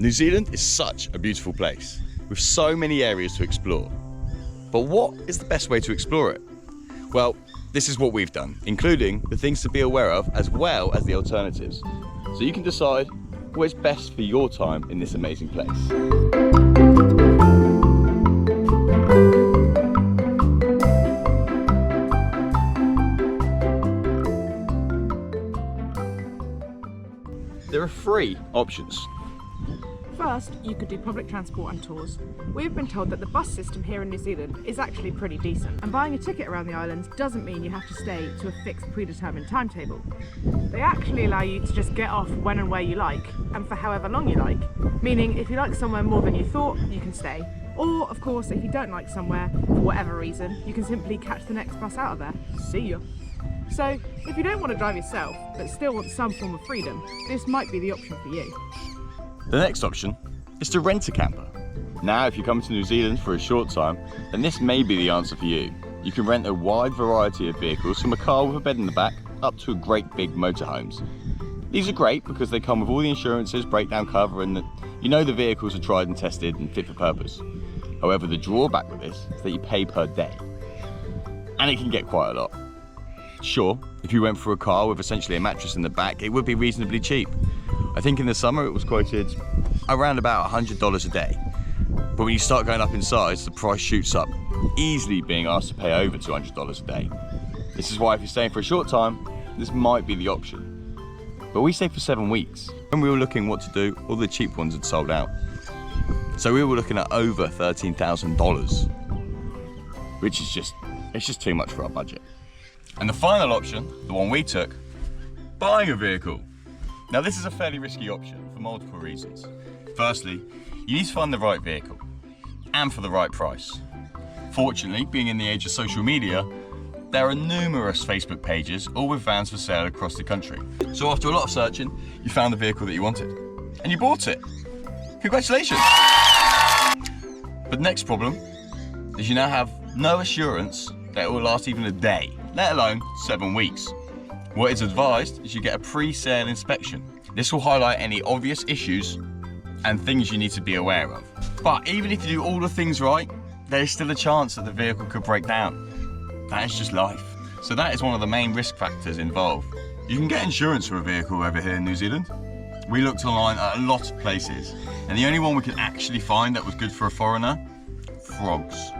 New Zealand is such a beautiful place, with so many areas to explore. But what is the best way to explore it? Well, this is what we've done, including the things to be aware of as well as the alternatives. So you can decide what is best for your time in this amazing place. There are 3 options. First, you could do public transport and tours. We've been told that the bus system here in New Zealand is actually pretty decent, and buying a ticket around the islands doesn't mean you have to stay to a fixed predetermined timetable. They actually allow you to just get off when and where you like, and for however long you like, meaning if you like somewhere more than you thought, you can stay. Or, of course, if you don't like somewhere, for whatever reason, you can simply catch the next bus out of there. See ya. So, if you don't want to drive yourself, but still want some form of freedom, this might be the option for you. The next option is to rent a camper. Now, if you come to New Zealand for a short time, then this may be the answer for you. You can rent a wide variety of vehicles, from a car with a bed in the back up to great big motorhomes. These are great because they come with all the insurances, breakdown cover, and you know the vehicles are tried and tested and fit for purpose. However, the drawback with this is that you pay per day, and it can get quite a lot. Sure, if you went for a car with essentially a mattress in the back, it would be reasonably cheap. I think in the summer it was quoted around about $100 a day. But when you start going up in size, the price shoots up, easily being asked to pay over $200 a day. This is why if you're staying for a short time, this might be the option. But we stayed for 7 weeks. When we were looking what to do, all the cheap ones had sold out. So we were looking at over $13,000, which is just too much for our budget. And the final option, the one we took, buying a vehicle. Now this is a fairly risky option for multiple reasons. Firstly, you need to find the right vehicle, and for the right price. Fortunately, being in the age of social media, there are numerous Facebook pages, all with vans for sale across the country. So after a lot of searching, you found the vehicle that you wanted, and you bought it. Congratulations! But the next problem is you now have no assurance that it will last even a day, let alone 7 weeks. What is advised is you get a pre-sale inspection. This will highlight any obvious issues and things you need to be aware of. But even if you do all the things right, there's still a chance that the vehicle could break down. That is just life. So that is one of the main risk factors involved. You can get insurance for a vehicle over here in New Zealand. We looked online at a lot of places, and the only one we could actually find that was good for a foreigner, Frogs.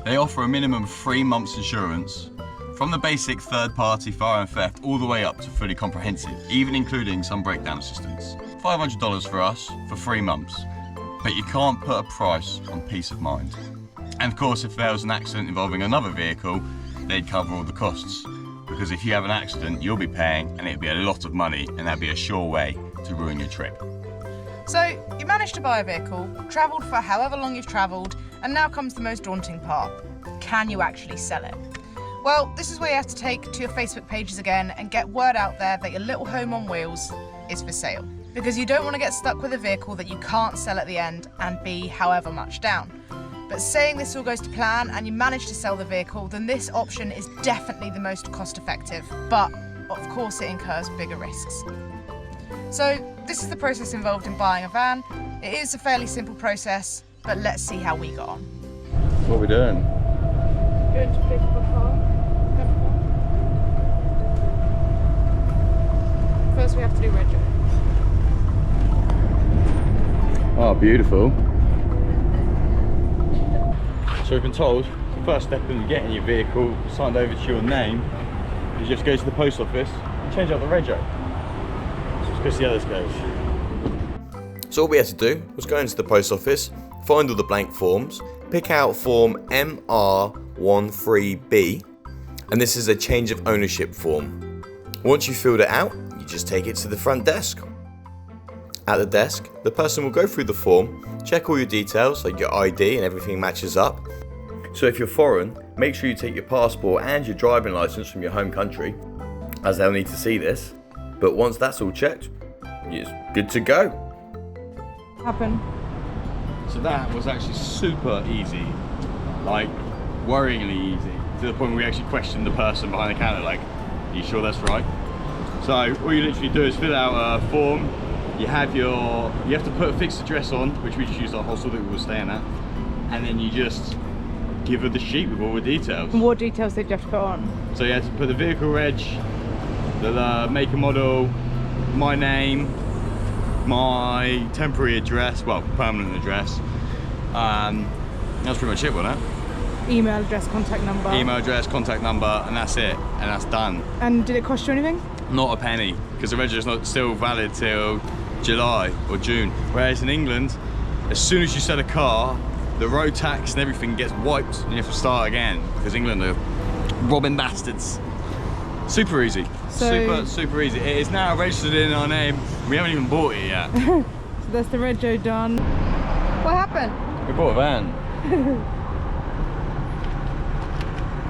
They offer a minimum of 3 months insurance, from the basic third-party fire and theft all the way up to fully comprehensive, even including some breakdown assistance. $500 for us for 3 months, but you can't put a price on peace of mind. And of course, if there was an accident involving another vehicle, they'd cover all the costs. Because if you have an accident, you'll be paying, and it'd be a lot of money, and that'd be a sure way to ruin your trip. So, you managed to buy a vehicle, travelled for however long you've travelled, and now comes the most daunting part. Can you actually sell it? Well, this is where you have to take to your Facebook pages again and get word out there that your little home on wheels is for sale. Because you don't want to get stuck with a vehicle that you can't sell at the end and be however much down. But saying this all goes to plan and you manage to sell the vehicle, then this option is definitely the most cost effective, but of course it incurs bigger risks. So this is the process involved in buying a van. It is a fairly simple process, but let's see how we got on. What are we doing? Going to pick up a car. First we have to do reg. Oh, beautiful. So we've been told the first step in getting your vehicle signed over to your name is just go to the post office and change out the rego. So let's go see how this goes. So all we had to do was go into the post office, find all the blank forms, pick out form MR13B, and this is a change of ownership form. Once you filled it out, you just take it to the front desk. At the desk, the person will go through the form, check all your details like your ID and everything matches up. So if you're foreign, make sure you take your passport and your driving license from your home country, as they'll need to see this. But once that's all checked, it's good to go. Happen. So that was actually super easy, like worryingly easy, to the point where we actually questioned the person behind the counter, like, are you sure that's right? So all you literally do is fill out a form, you have to put a fixed address on, which we just used our hostel that we were staying at, and then you just give her the sheet with all the details. And what details did you have to put on? So you had to put the vehicle reg, the make and model, my name, my temporary address, well, permanent address. That's pretty much it, wasn't it? Email address, contact number. Email address, contact number, and that's it, and that's done. And did it cost you anything? Not a penny, because the reg is not still valid till July or June. Whereas in England, as soon as you sell a car, the road tax and everything gets wiped and you have to start again, because England are robbing bastards. Super easy. Super easy. It is now registered in our name. We haven't even bought it yet. So that's the rego done. What happened? We bought a van.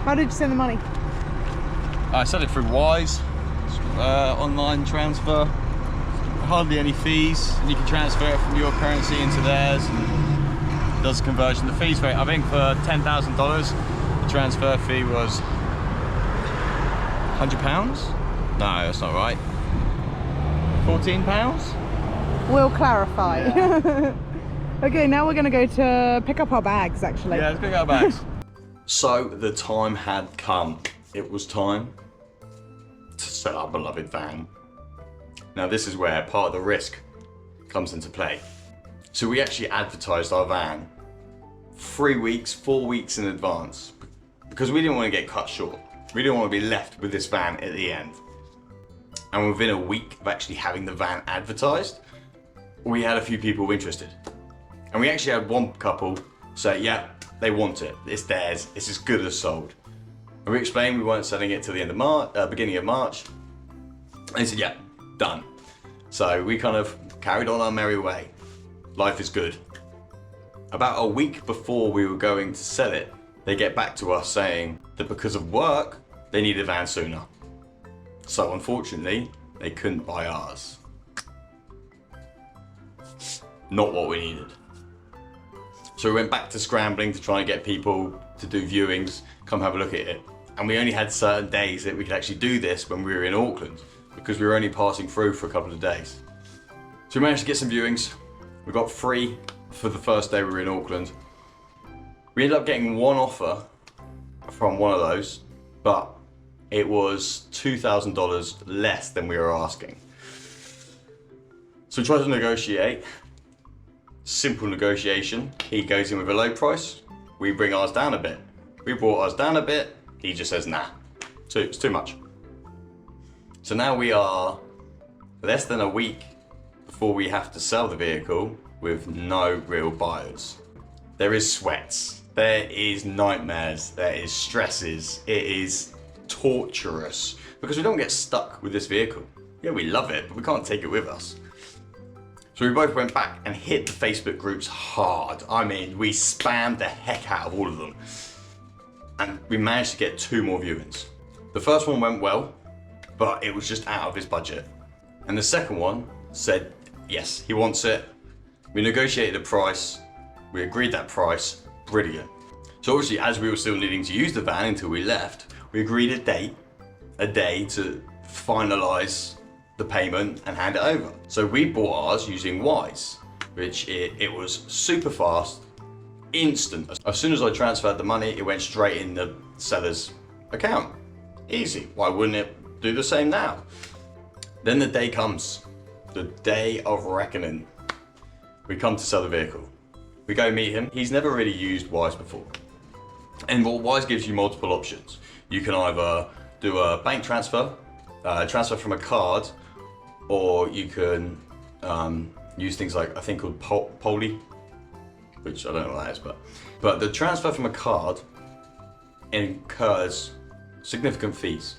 How did you send the money? I sent it through Wise, online transfer. Hardly any fees, and you can transfer it from your currency into theirs. And does the conversion. The fees for it, I think for $10,000, the transfer fee was £100. No, that's not right. £14. We'll clarify. Yeah. Okay, now we're gonna go to pick up our bags, actually. Yeah, let's pick up our bags. So the time had come. It was time to sell our beloved van. Now this is where part of the risk comes into play. So we actually advertised our van 3 weeks, 4 weeks in advance, because we didn't want to get cut short. We didn't want to be left with this van at the end. And within a week of actually having the van advertised, we had a few people interested. And we actually had one couple say, yeah, they want it, it's theirs, it's as good as sold. And we explained we weren't selling it till the end of March, beginning of March. And they said, yeah, done. So we kind of carried on our merry way. Life is good. About a week before we were going to sell it, they get back to us saying that because of work, they need a van sooner. So unfortunately, they couldn't buy ours. Not what we needed. So we went back to scrambling to try and get people to do viewings, come have a look at it. And we only had certain days that we could actually do this when we were in Auckland, because we were only passing through for a couple of days. So we managed to get some viewings. We got 3 for the first day we were in Auckland. We ended up getting one offer from one of those, but it was $2,000 less than we were asking. So we tried to negotiate. Simple negotiation. He goes in with a low price. We bring ours down a bit. We brought ours down a bit. He just says, nah, it's too much. So now we are less than a week before we have to sell the vehicle with no real buyers. There is sweats, there is nightmares, there is stresses, it is torturous because we don't get stuck with this vehicle. Yeah, we love it, but we can't take it with us. So we both went back and hit the Facebook groups hard. I mean, we spammed the heck out of all of them. And we managed to get 2 more viewings. The first one went well, but it was just out of his budget. And the second one said, yes, he wants it. We negotiated a price, we agreed that price, brilliant. So obviously, as we were still needing to use the van until we left, we agreed a day to finalize the payment and hand it over. So we bought ours using Wise, which it was super fast, instant. As soon as I transferred the money, it went straight in the seller's account. Easy, why wouldn't it do the same now? Then the day comes, the day of reckoning. We come to sell the vehicle. We go meet him. He's never really used Wise before. And what Wise gives you multiple options. You can either do a bank transfer, transfer from a card, or you can use things like, I think called Poly, which I don't know what that is, but the transfer from a card incurs significant fees.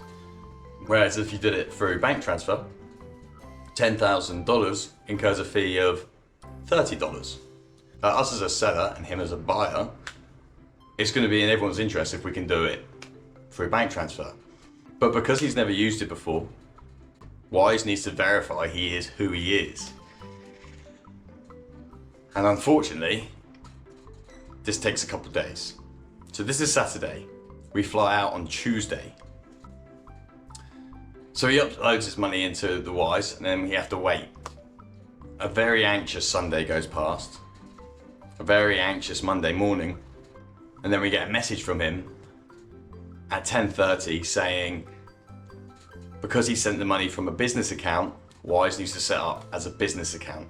Whereas if you did it through bank transfer, $10,000 incurs a fee of $30. Us as a seller and him as a buyer, it's going to be in everyone's interest if we can do it through bank transfer. But because he's never used it before, Wise needs to verify he is who he is. And unfortunately, this takes a couple of days. So this is Saturday. We fly out on Tuesday. So he uploads his money into the Wise, and then we have to wait. A very anxious Sunday goes past, a very anxious Monday morning, and then we get a message from him at 10:30 saying, because he sent the money from a business account, Wise needs to set up as a business account.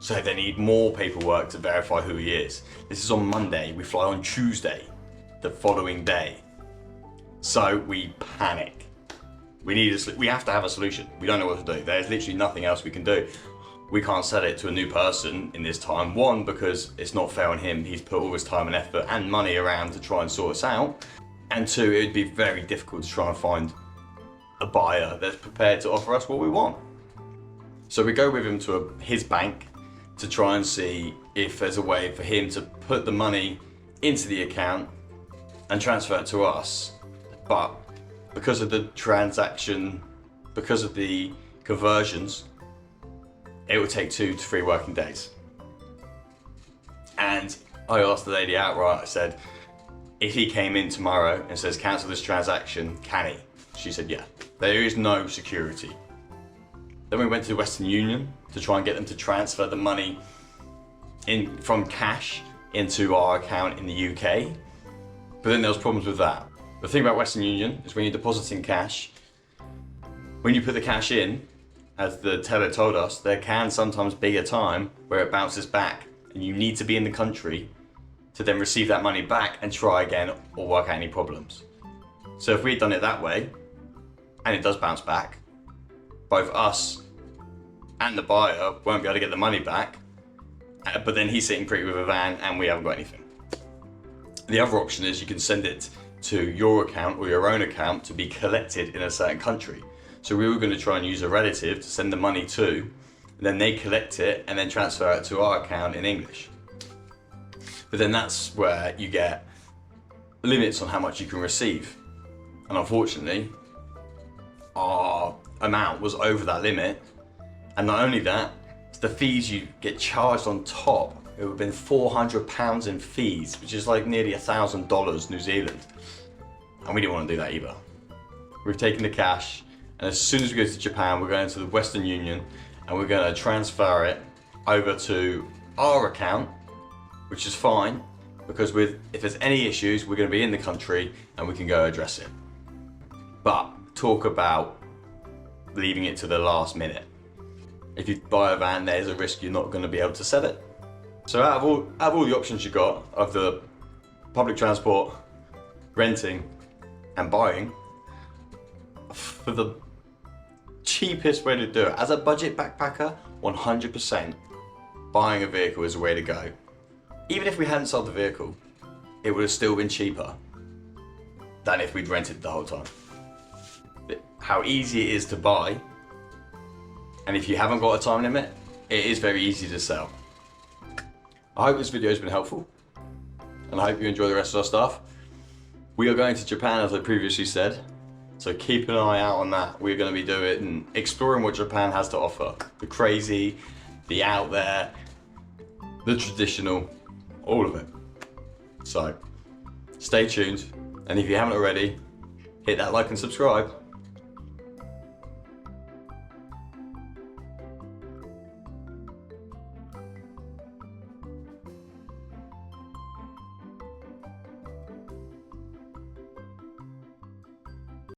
So they need more paperwork to verify who he is. This is on Monday, we fly on Tuesday, the following day. So we panic. We have to have a solution. We don't know what to do. There's literally nothing else we can do. We can't sell it to a new person in this time. One, because it's not fair on him. He's put all his time and effort and money around to try and sort us out. And two, it would be very difficult to try and find a buyer that's prepared to offer us what we want. So we go with him to his bank to try and see if there's a way for him to put the money into the account and transfer it to us. But because of the transaction, because of the conversions, it will take 2 to 3 working days. And I asked the lady outright, I said, if he came in tomorrow and says cancel this transaction, can he? She said, yeah. There is no security. Then we went to Western Union to try and get them to transfer the money from cash into our account in the UK. But then there was problems with that. The thing about Western Union is when you're depositing cash, when you put the cash in, as the teller told us, there can sometimes be a time where it bounces back and you need to be in the country to then receive that money back and try again or work out any problems. So if we'd done it that way, and it does bounce back, both us and the buyer won't be able to get the money back, but then he's sitting pretty with a van and we haven't got anything. The other option is you can send it to your account or your own account to be collected in a certain country. So we were going to try and use a relative to send the money to, and then they collect it and then transfer it to our account in English. But then that's where you get limits on how much you can receive. And unfortunately, our amount was over that limit. And not only that, the fees you get charged on top, it would have been £400 in fees, which is like nearly $1,000 New Zealand. And we didn't want to do that either. We've taken the cash, and as soon as we go to Japan, we're going to the Western Union and we're going to transfer it over to our account, which is fine, because if there's any issues, we're going to be in the country and we can go address it. But talk about leaving it to the last minute. If you buy a van, there's a risk you're not going to be able to sell it. So out of all the options you got of the public transport, renting and buying, for the cheapest way to do it, as a budget backpacker, 100% buying a vehicle is the way to go. Even if we hadn't sold the vehicle, it would have still been cheaper than if we'd rented the whole time. How easy it is to buy, and if you haven't got a time limit, it is very easy to sell. I hope this video has been helpful, and I hope you enjoy the rest of our stuff. We are going to Japan, as I previously said, so keep an eye out on that. We're going to be doing and exploring what Japan has to offer. The crazy, the out there, the traditional, all of it. So stay tuned, and if you haven't already, hit that like and subscribe.